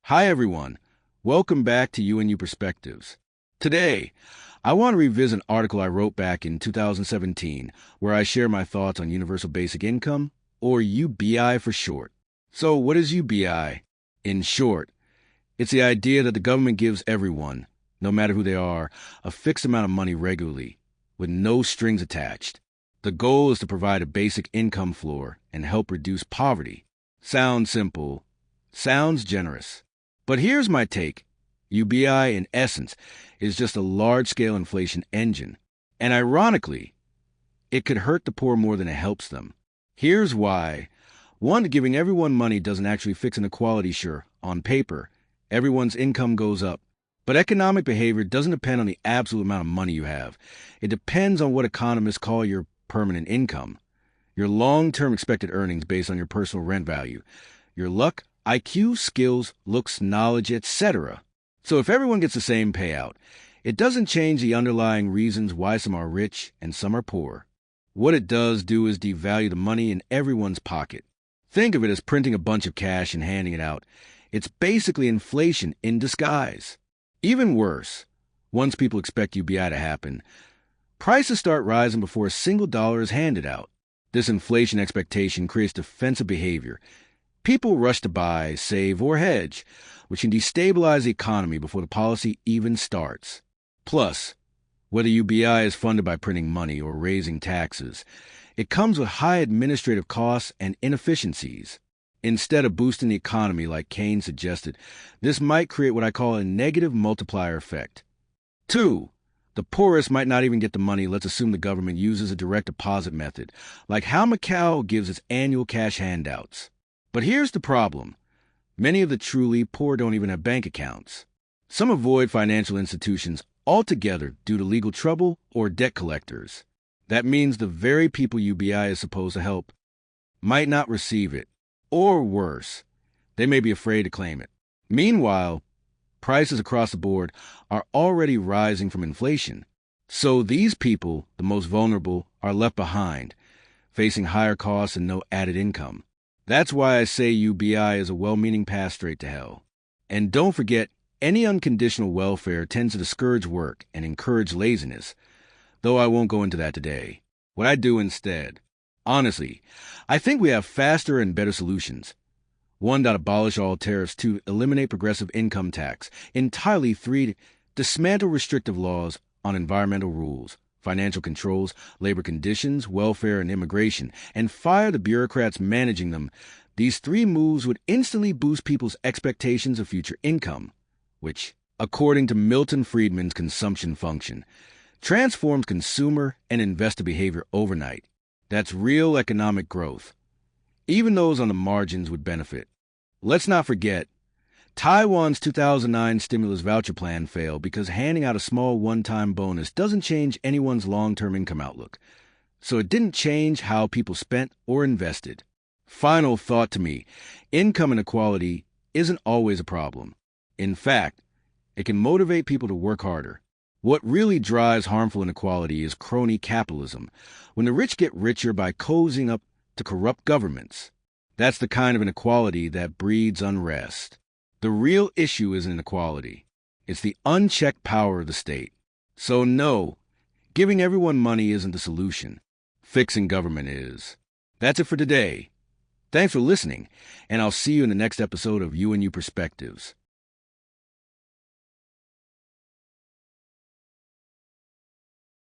Hi, everyone. Welcome back to Yuanyu Perspectives. Today, I want to revisit an article I wrote back in 2017 where I share my thoughts on Universal Basic Income, or UBI for short. So, what is UBI? In short, it's the idea that the government gives everyone, no matter who they are, a fixed amount of money regularly, with no strings attached. The goal is to provide a basic income floor and help reduce poverty. Sounds simple. Sounds generous. But here's my take. UBI, in essence, is just a large-scale inflation engine. And ironically, it could hurt the poor more than it helps them. Here's why. One, giving everyone money doesn't actually fix inequality. Sure, on paper, everyone's income goes up. But economic behavior doesn't depend on the absolute amount of money you have. It depends on what economists call your permanent income, your long-term expected earnings based on your personal rent value, your luck, IQ, skills, looks, knowledge, etc. So if everyone gets the same payout, it doesn't change the underlying reasons why some are rich and some are poor. What it does do is devalue the money in everyone's pocket. Think of it as printing a bunch of cash and handing it out. It's basically inflation in disguise. Even worse, once people expect UBI to happen, prices start rising before a single dollar is handed out. This inflation expectation creates defensive behavior. People rush to buy, save, or hedge, which can destabilize the economy before the policy even starts. Plus, whether UBI is funded by printing money or raising taxes, it comes with high administrative costs and inefficiencies. Instead of boosting the economy like Keynes suggested, this might create what I call a negative multiplier effect. 2. The poorest might not even get the money. Let's assume the government uses a direct deposit method, like how Macau gives its annual cash handouts. But here's the problem. Many of the truly poor don't even have bank accounts. Some avoid financial institutions altogether due to legal trouble or debt collectors. That means the very people UBI is supposed to help might not receive it. Or worse, they may be afraid to claim it. Meanwhile, prices across the board are already rising from inflation. So these people, the most vulnerable, are left behind, facing higher costs and no added income. That's why I say UBI is a well-meaning path straight to hell. And don't forget, any unconditional welfare tends to discourage work and encourage laziness, though I won't go into that today. What I do instead, honestly, I think we have faster and better solutions. 1. Abolish all tariffs. 2. Eliminate progressive income tax entirely. 3. Dismantle restrictive laws on environmental rules, financial controls, labor conditions, welfare, and immigration, and fire the bureaucrats managing them. These 3 moves would instantly boost people's expectations of future income, which, according to Milton Friedman's consumption function, transforms consumer and investor behavior overnight. That's real economic growth. Even those on the margins would benefit. Let's not forget, Taiwan's 2009 stimulus voucher plan failed because handing out a small one-time bonus doesn't change anyone's long-term income outlook. So it didn't change how people spent or invested. Final thought to me, income inequality isn't always a problem. In fact, it can motivate people to work harder. What really drives harmful inequality is crony capitalism, when the rich get richer by cozying up to corrupt governments. That's the kind of inequality that breeds unrest. The real issue isn't inequality. It's the unchecked power of the state. So no, giving everyone money isn't the solution. Fixing government is. That's it for today. Thanks for listening, and I'll see you in the next episode of Yuanyu Perspectives.